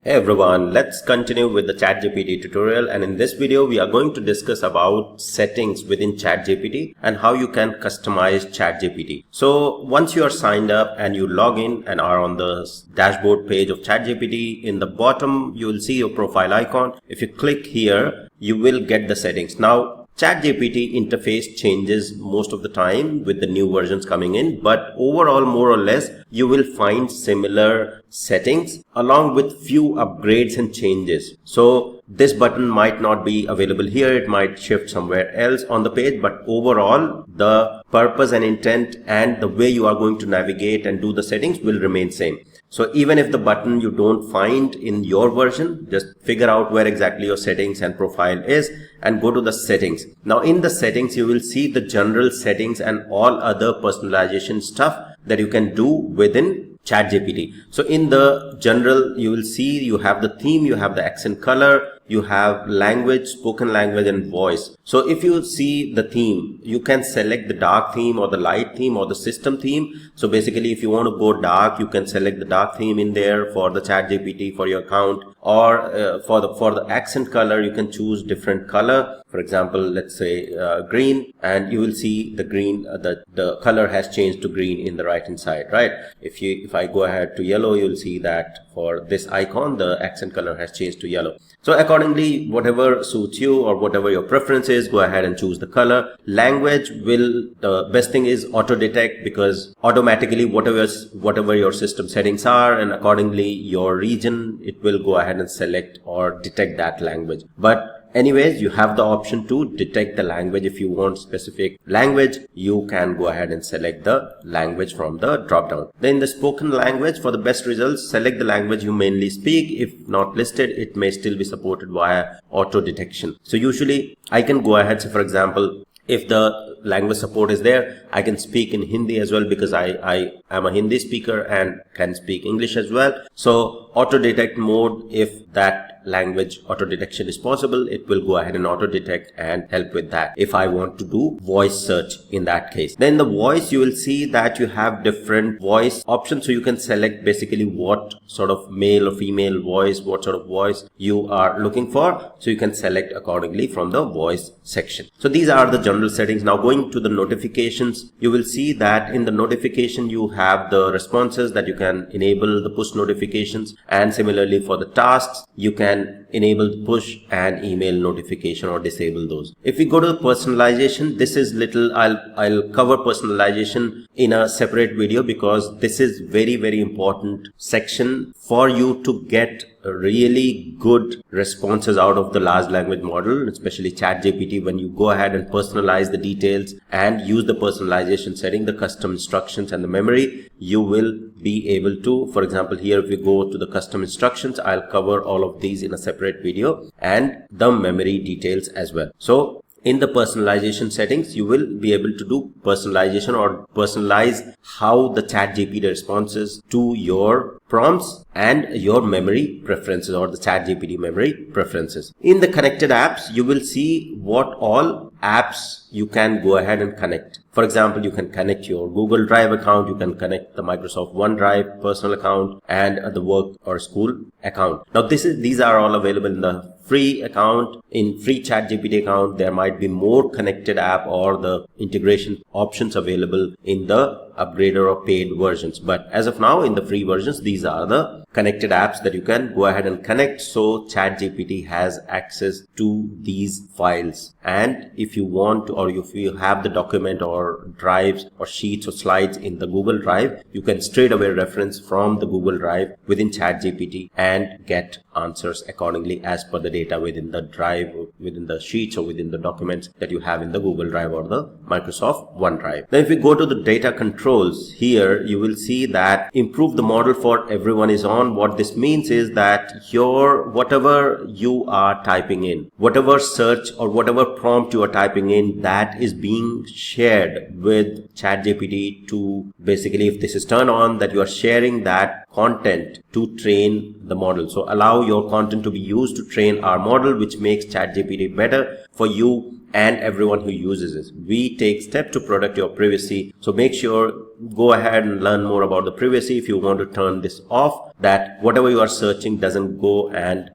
Hey everyone, let's continue with the ChatGPT tutorial, and in this video we are going to discuss about settings within ChatGPT and how you can customize ChatGPT. So once you are signed up and you log in and are on the dashboard page of ChatGPT, in the bottom you will see your profile icon. If you click here, you will get the settings. Now ChatGPT interface changes most of the time with the new versions coming in, but overall, more or less, you will find similar settings along with few upgrades and changes. So this button might not be available here, it might shift somewhere else on the page, but overall the purpose and intent and the way you are going to navigate and do the settings will remain same. So even if the button you don't find in your version, just figure out where exactly your settings and profile is and go to the settings. Now in the settings, you will see the general settings and all other personalization stuff that you can do within ChatGPT. So in the general, you will see you have the theme, you have the accent color, you have language, spoken language and voice. So if you see the theme, you can select the dark theme or the light theme or the system theme. So basically if you want to go dark, you can select the dark theme in there for the ChatGPT for your account, or for the accent color, you can choose different color. For example, let's say green, and you will see the green, the color has changed to green in the right hand side, right? If I go ahead to yellow, you'll see that for this icon, the accent color has changed to yellow. So accordingly, whatever suits you or whatever your preference is, go ahead and choose the color. Language the best thing is auto detect, because automatically whatever your system settings are, and accordingly your region, it will go ahead and select or detect that language. But anyways, you have the option to detect the language. If you want specific language, you can go ahead and select the language from the drop down. Then the spoken language, for the best results, select the language you mainly speak. If not listed, it may still be supported via auto detection. So usually I can go ahead, so for example, if the language support is there, I can speak in Hindi as well, because I am a Hindi speaker and can speak English as well. So auto detect mode, if that language auto detection is possible, it will go ahead and auto detect and help with that if I want to do voice search in that case. Then the voice, you will see that you have different voice options. So you can select basically what sort of male or female voice, what sort of voice you are looking for. So you can select accordingly from the voice section. So these are the general settings. Now going to the notifications, you will see that in the notification you have the responses that you can enable the push notifications, and similarly for the tasks you can enable the push and email notification or disable those. If we go to the personalization, this is little, I'll cover personalization in a separate video, because this is very important section for you to get really good responses out of the large language model, especially ChatGPT. When you go ahead and personalize the details and use the personalization setting, the custom instructions and the memory, you will be able to, for example, here if we go to the custom instructions, I'll cover all of these in a separate video, and the memory details as well. So in the personalization settings, you will be able to do personalization or personalize how the ChatGPT responses to your prompts and your memory preferences, or the ChatGPT memory preferences. In the connected apps, you will see what all apps you can go ahead and connect. For example, you can connect your Google Drive account, you can connect the Microsoft OneDrive personal account, and the work or school account. Now these are all available in the free account. In free ChatGPT account, there might be more connected app or the integration options available in the upgraded or paid versions. But as of now, in the free versions, these are the connected apps that you can go ahead and connect. So ChatGPT has access to these files, and if you want to, or if you have the document or drives or sheets or slides in the Google Drive, you can straight away reference from the Google Drive within ChatGPT and get answers accordingly as per the data within the drive, within the sheets or within the documents that you have in the Google Drive or the Microsoft OneDrive. Then if we go to the data controls, here you will see that improve the model for everyone is on. What this means is that whatever you are typing in, whatever search or whatever prompt you are typing in, that is being shared with ChatGPT to basically, if this is turned on, that you are sharing that content to train the model. So allow your content to be used to train our model, which makes ChatGPT better for you and everyone who uses it. We take steps to protect your privacy. So make sure, go ahead and learn more about the privacy. If you want to turn this off, that whatever you are searching doesn't go and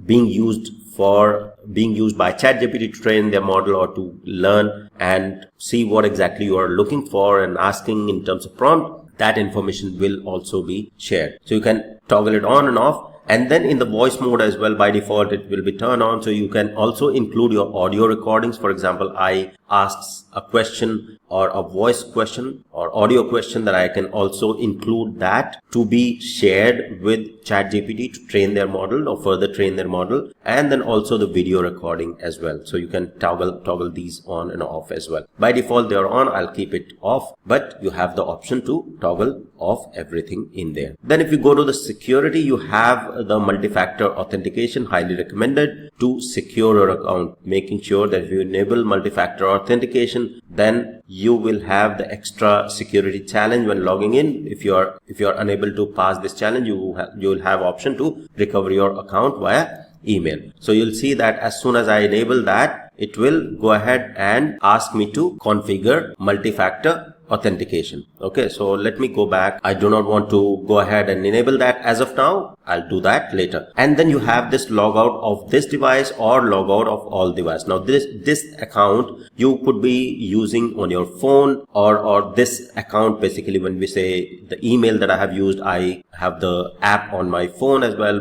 being used by ChatGPT to train their model or to learn and see what exactly you are looking for and asking in terms of prompt, that information will also be shared. So you can toggle it on and off. And then in the voice mode as well, by default, it will be turned on. So you can also include your audio recordings. For example, I asks a question or a voice question or audio question, that I can also include that to be shared with ChatGPT to train their model or further train their model. And then also the video recording as well. So you can toggle these on and off as well. By default, they are on. I'll keep it off, but you have the option to toggle off everything in there. Then if you go to the security, you have the multi-factor authentication, highly recommended to secure your account, making sure that if you enable multi-factor authentication, then you will have the extra security challenge when logging in. If you are unable to pass this challenge, you will have option to recover your account via email. So you'll see that as soon as I enable that, it will go ahead and ask me to configure multi-factor authentication. Okay, so let me go back. I do not want to go ahead and enable that as of now. I'll do that later. And then you have this logout of this device or logout of all device. Now this account you could be using on your phone or this account, basically when we say the email that I have used, I have the app on my phone as well,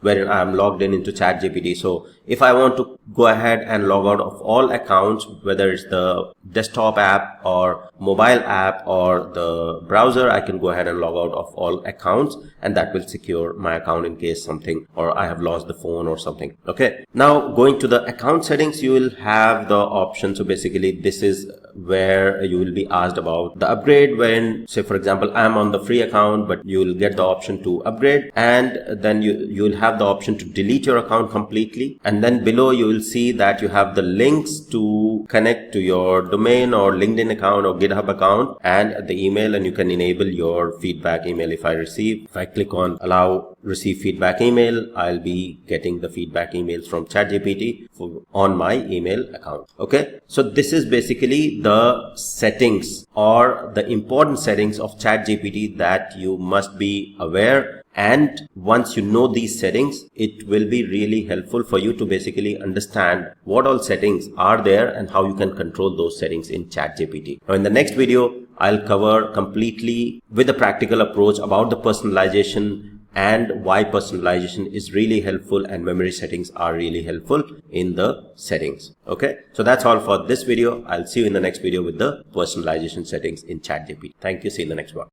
where I am logged into ChatGPT. So if I want to go ahead and log out of all accounts, whether it's the desktop app or mobile app or the browser, I can go ahead and log out of all accounts, and that will secure my account in case something, or I have lost the phone or something. Okay, now going to the account settings, you will have the option. So basically this is where you will be asked about the upgrade. When, say for example, I am on the free account, but you will get the option to upgrade, and then you will have the option to delete your account completely. And then below you will see that you have the links to connect to your domain or LinkedIn account or GitHub account and the email, and you can enable your feedback email. If I click on allow receive feedback email, I'll be getting the feedback emails from ChatGPT on my email account. Okay, so this is basically the settings or the important settings of ChatGPT that you must be aware. And once you know these settings, it will be really helpful for you to basically understand what all settings are there and how you can control those settings in ChatGPT. Now in the next video, I'll cover completely with a practical approach about the personalization and why personalization is really helpful and memory settings are really helpful in the settings. Okay, so that's all for this video. I'll see you in the next video with the personalization settings in ChatGPT. Thank you. See you in the next one.